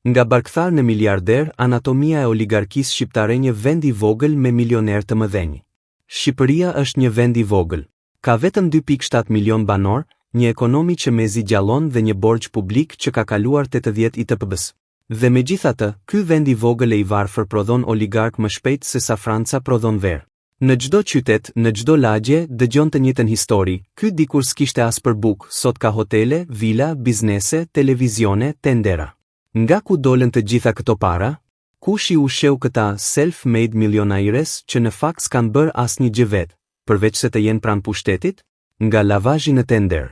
Nga barkthar në miliarder, anatomia e oligarkisë shqiptare, një vend i vogël me milioner të mëdhenj. Shqipëria është një vend i vogël. Ka vetëm 2.7 milion banor, një ekonomi që mezi gjallon dhe një borxh publik që ka kaluar 80 ITPB-s. Dhe megjithatë, ky vend i vogël e i varfër prodhon oligark më shpejt se sa Franca prodhon verë. Në çdo qytet, në çdo lagje, dëgjon të njëjtën histori. Ky dikur s'kishte as për bukë, sot ka hotele, vila, biznese, televizione, tendera. Nga ku dolën të gjitha këto para? Kush i ushqeu këta self-made milionaires që në fakt s'kan bërë asnjë gjë vetë, përveç se të jenë pranë pushtetit? Nga lavazhi në tender.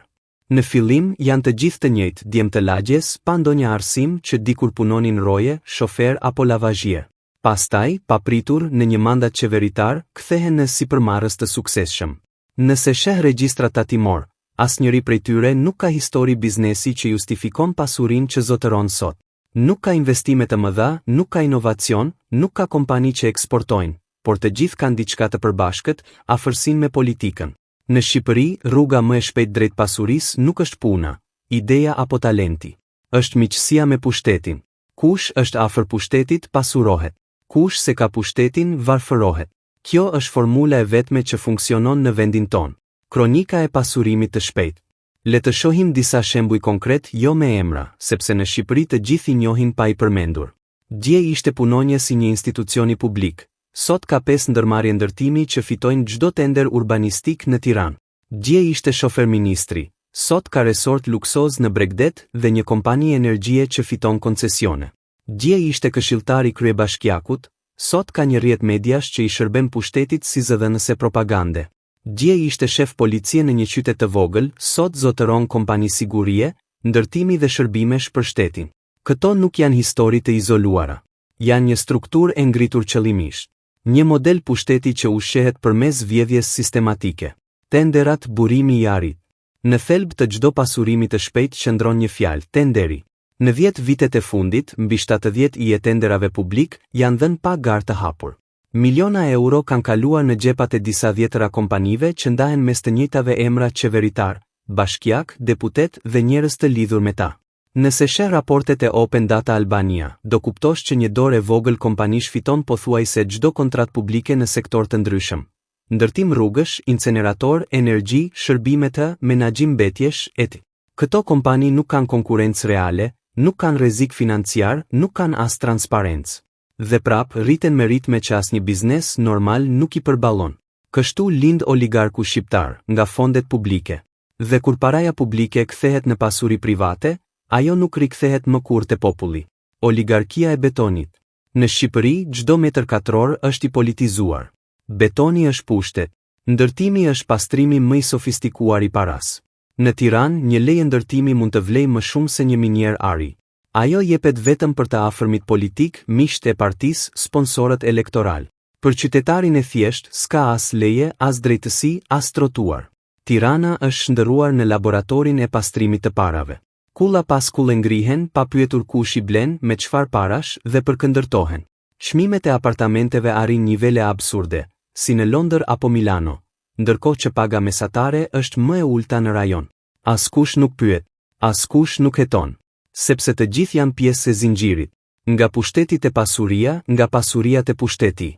Në fillim janë të gjithë të njëjtë, djem të lagjes, pa ndonjë arsim që dikur punonin roje, shofer apo lavazhier. Pastaj, papritur në një mandat qeveritar, kthehen në sipërmarrës të suksesshëm. Nëse sheh regjistrat tatimor, asnjëri prej tyre nuk ka histori biznesi që justifikon pasurinë që zotëron sot. Nuk ka investime të mëdha, nuk ka inovacion, nuk ka kompani që eksportojnë, por të gjithë kanë diçka të përbashkët, afërsinë me politikën. Në Shqipëri, rruga më e shpejt drejt pasurisë nuk është puna, ideja apo talenti. Është miqësia me pushtetin. Kush është afër pushtetit pasurohet. Kush se ka pushtetin varfërohet. Kjo është formula e vetme që funksionon në vendin ton. Kronika e pasurimit të shpejt. Le të shohim disa shembuj konkret, jo me emra, sepse në Shqipëri të gjithë i njohin pa i përmendur. Dje ishte punonjës si një institucioni publik. Sot ka 5 ndërmarrje ndërtimi që fitojnë çdo tender urbanistik në Tiranë. Dje ishte shofer ministri. Sot ka resort luksoz në Bregdet dhe një kompani energjie që fiton koncesione. Dje ishte këshilltar i kryebashkiakut, sot ka një rrjet mediash që i shërben pushtetit si zëdhënëse propagande. Dje ishte shef policie në një qytet të vogël, sot zotëron kompani sigurie, ndërtimi dhe shërbimesh për shtetin. Këto nuk janë histori të izoluara. Janë një strukturë e ngritur qëllimisht. Një model pushteti që ushqehet përmes vjedhjes sistematike. Tenderat, burimi i arrit. Në thelb të çdo pasurimi të shpejt qëndron një fjalë, tenderi. Në 10 vitet e fundit, mbi 70 i tenderave publik janë dhënë pa garë të hapur. Miliona euro kanë kaluar në xhepat e disa dhjetëra kompanive që ndahen mes të njëjtave emra qeveritar, bashkiak, deputet dhe njerëz të lidhur me ta. Nëse sheh raportet e Open Data Albania, do kuptosh që një dorë e vogël kompanish fiton pothuajse çdo kontratë publike në sektor të ndryshëm. Ndërtim rrugësh, incenerator, energji, shërbime të, menaxhim mbetjesh, etc. Këto kompani nuk kanë konkurrencë reale, nuk kanë rrezik financiar, nuk kanë as transparencë. Dhe prap rriten me ritme që asnjë biznes normal nuk i përballon. Kështu lind oligarku shqiptar nga fondet publike. Dhe kur paraja publike kthehet në pasuri private, ajo nuk rikthehet më kurrë te populli. Oligarkia e betonit. Në Shqipëri çdo metër katror është i politizuar. Betoni është pushtet. Ndërtimi është pastrimi më i sofistikuar i paras. Në Tiranë, një lejë ndërtimi mund të vlejë më shumë se një minier ari. Ajo jepet vetëm për të afërmit politik, miqtë e partisë, sponsorët elektoral. Për qytetarin e thjesht, s'ka as leje, as drejtësi, as trotuar. Tirana është shndërruar në laboratorin e pastrimit të parave. Kulla pas kulle ngrihen, pa pyetur kush i blen, me çfarë parash dhe përkëndërtohen. Çmimet e apartamenteve arrin nivele absurde, si në Londër apo Milano, ndërkohë që paga mesatare është më e ulta në rajon. Askush nuk pyet, askush nuk heton, sepse të gjithë janë pjesë e zinxhirit, nga pushteti te pasuria, nga pasuria te pushteti.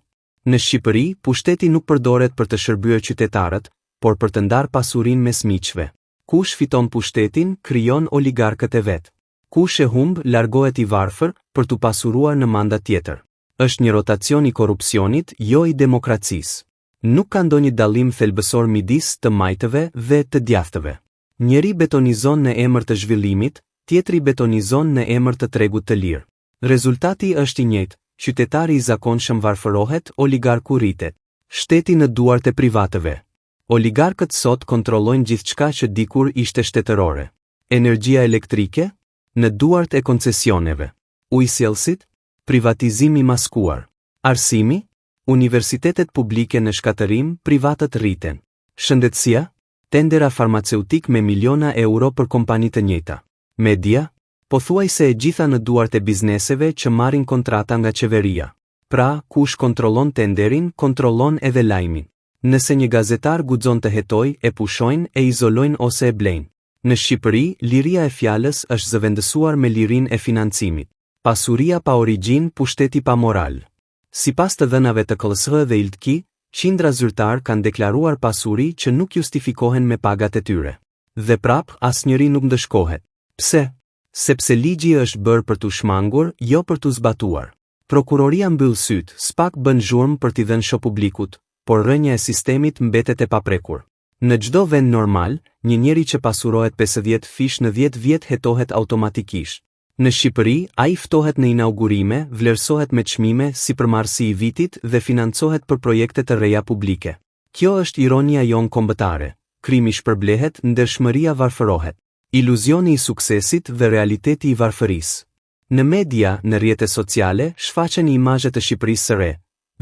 Në Shqipëri, pushteti nuk përdoret për të shërbyer qytetarët, por për të ndarë pasurinë mes miqve. Kush fiton pushtetin, krijon oligarkët e vet. Kush e humb, largohet i varfër për t'u pasuruar në mandat tjetër. Është një rotacion i korrupsionit, jo i demokracisë. Nuk ka ndonjë dallim thelbësor midis të majtëve dhe të djathtëve. Njëri betonizon në emër të zhvillimit, tjetri betonizon në emër të tregut të lirë. Rezultati është i njëjtë, qytetari i zakonshëm varfërohet, oligarku rritet. Shteti në duart e privatëve. Oligarkët sot kontrollojnë gjithçka që dikur ishte shtetërore. Energjia elektrike? Në duart e koncesioneve. Ujësjellësit? Privatizimi maskuar. Arsimi? Universitetet publike në shkatërim, privatët rriten. Shëndetësia? Tendera farmaceutik me miliona euro për kompani të njëjta. Media? Pothuajse e gjitha në duart e bizneseve që marrin kontrata nga qeveria. Pra, kush kontrollon tenderin, kontrollon edhe lajmin. Nëse një gazetar guxon të hetojë, e pushojnë, e izolojnë ose e blejnë. Në Shqipëri, liria e fjalës është zëvendësuar me lirinë e financimit. Pasuria pa origjinë, pushteti pa moral. Sipas të dhënave të KLS dhe ILTQ, qindra zyrtar kanë deklaruar pasuri që nuk justifikohen me pagat e tyre. Dhe prap, asnjëri nuk ndëshkohet. Pse? Sepse ligji është bërë për t'u shmangur, jo për t'u zbatuar. Prokuroria mbyll syt, s'pak bën zhurmë për t'i dhënë shoh publikut, por rënja e sistemit mbetet e paprekur. Në çdo vend normal, një njeri që pasurohet 50 fish në 10 vjet hetohet automatikisht. Në Shqipëri, ai ftohet në inaugurime, vlerësohet me çmime si përmarrësi i vitit dhe financohet për projekte të reja publike. Kjo është ironia jon kombëtare. Krimi shpërblehet, ndershmëria varfërohet. Iluzioni i suksesit dhe realiteti i varfërisë. Në media, në rrjetet sociale, shfaqen imazhe të Shqipërisë së re.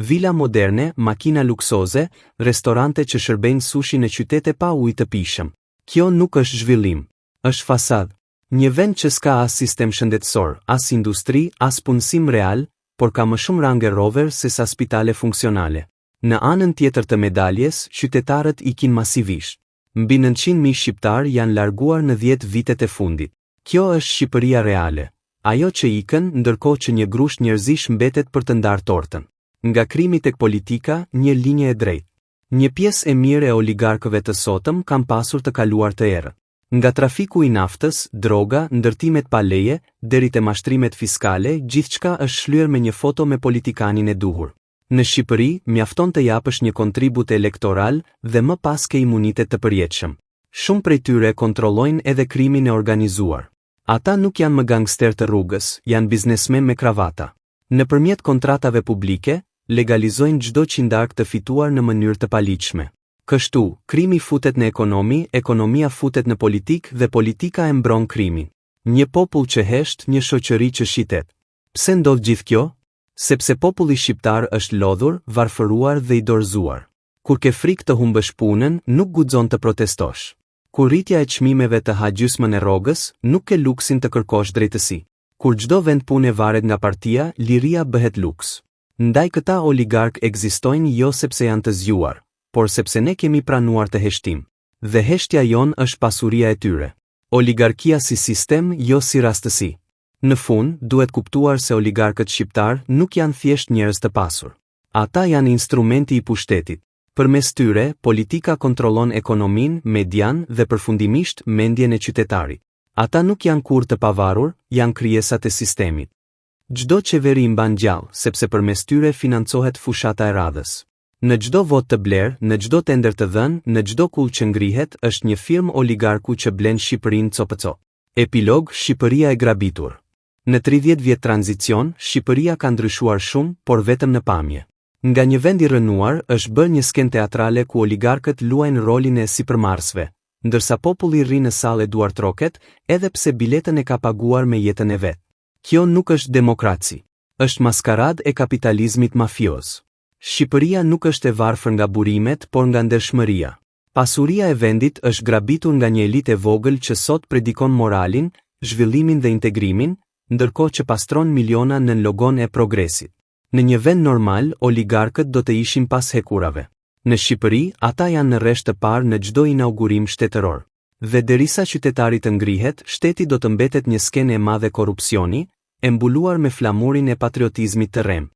Vila moderne, makina luksoze, restorante që shërbejnë sushi në qytete pa ujë të pishëm. Kjo nuk është zhvillim, është fasadë. Një vend që s'ka as sistem shëndetësor, as industri, as punësim real, por ka më shumë range rover se sa spitale funksionale. Në anën tjetër të medaljes, qytetarët ikin masivisht. Mbi 900.000 shqiptar janë larguar në 10 vitet e fundit. Kjo është Shqipëria reale. Ajo që ikën, ndërkohë që një grusht njerëzish mbetet për të ndarë tortën. Nga krimi tek politika, një linje e drejtë. Një pjesë e mirë e oligarkëve të sotëm kanë pasur të kaluar të errët. Nga trafiku i naftës, droga, ndërtimet pa leje, deri te mashtrimet fiskale, gjithçka është shlyer me një foto me politikanin e duhur. Në Shqipëri, mjafton të japësh një kontribut elektoral dhe më pas ke imunitet të përjetshëm. Shumë prej tyre kontrollojnë edhe krimin e organizuar. Ata nuk janë më gangster të rrugës, janë biznesmen me kravata. Nëpërmjet kontratave publike, legalizojnë çdo qindark të fituar në mënyrë të paligjshme. Kështu, krimi futet në ekonomi, ekonomia futet në politik dhe politika e mbron krimin. Një popull që hesht, një shoqëri që shitet. Pse ndodh gjithë kjo? Sepse populli shqiptar është lodhur, varfëruar dhe i dorëzuar. Kur ke frikë të humbësh punën, nuk guxon të protestosh. Kur rritja e çmimeve të ha gjysmën e rrogës, nuk ke luksin të kërkosh drejtësi. Kur çdo vend pune varet nga partia, liria bëhet luks. Ndaj këta oligark ekzistojnë jo sepse janë të zgjuar, por sepse ne kemi pranuar të heshtim. Dhe heshtja jon është pasuria e tyre. Oligarkia si sistem, jo si rastësi. Në fund, duhet kuptuar se oligarkët shqiptar nuk janë thjesht njerëz të pasur. Ata janë instrumenti i pushtetit. Përmes tyre, politika kontrollon ekonominë, median dhe përfundimisht mendjen e qytetarit. Ata nuk janë kurrë të pavarur, janë krijesat e sistemit. Çdo qeveri i mban gjallë, sepse përmes tyre financohet fushata e radhës. Në çdo vot të bler, në çdo tender të dhënë, në çdo kull që ngrihet, është një firmë oligarku që blen Shqipërinë copëco. Epilog, Shqipëria e grabitur. Në 30 vjet tranzicion, Shqipëria ka ndryshuar shumë, por vetëm në pamje. Nga një vend i rënuar, është bërë një skenë teatrale ku oligarkët luajnë rolin e sipërmarrësve, ndërsa populli rri në sallë duar troket, edhe pse biletën e ka paguar me jetën e vet. Kjo nuk është demokraci, është maskaradë e kapitalizmit mafioz. Shqipëria nuk është e varfër nga burimet, por nga ndershmëria. Pasuria e vendit është grabitur nga një elitë e vogël që sot predikon moralin, zhvillimin dhe integrimin, ndërkohë që pastron miliona në logon e progresit. Në një vend normal, oligarkët do të ishin pas hekurave. Në Shqipëri, ata janë në rresht të parë në çdo inaugurim shtetëror. Dhe derisa qytetari të ngrihet, shteti do të mbetet një skenë e madhe korrupsioni, e mbuluar me flamurin e patriotizmit të rrem.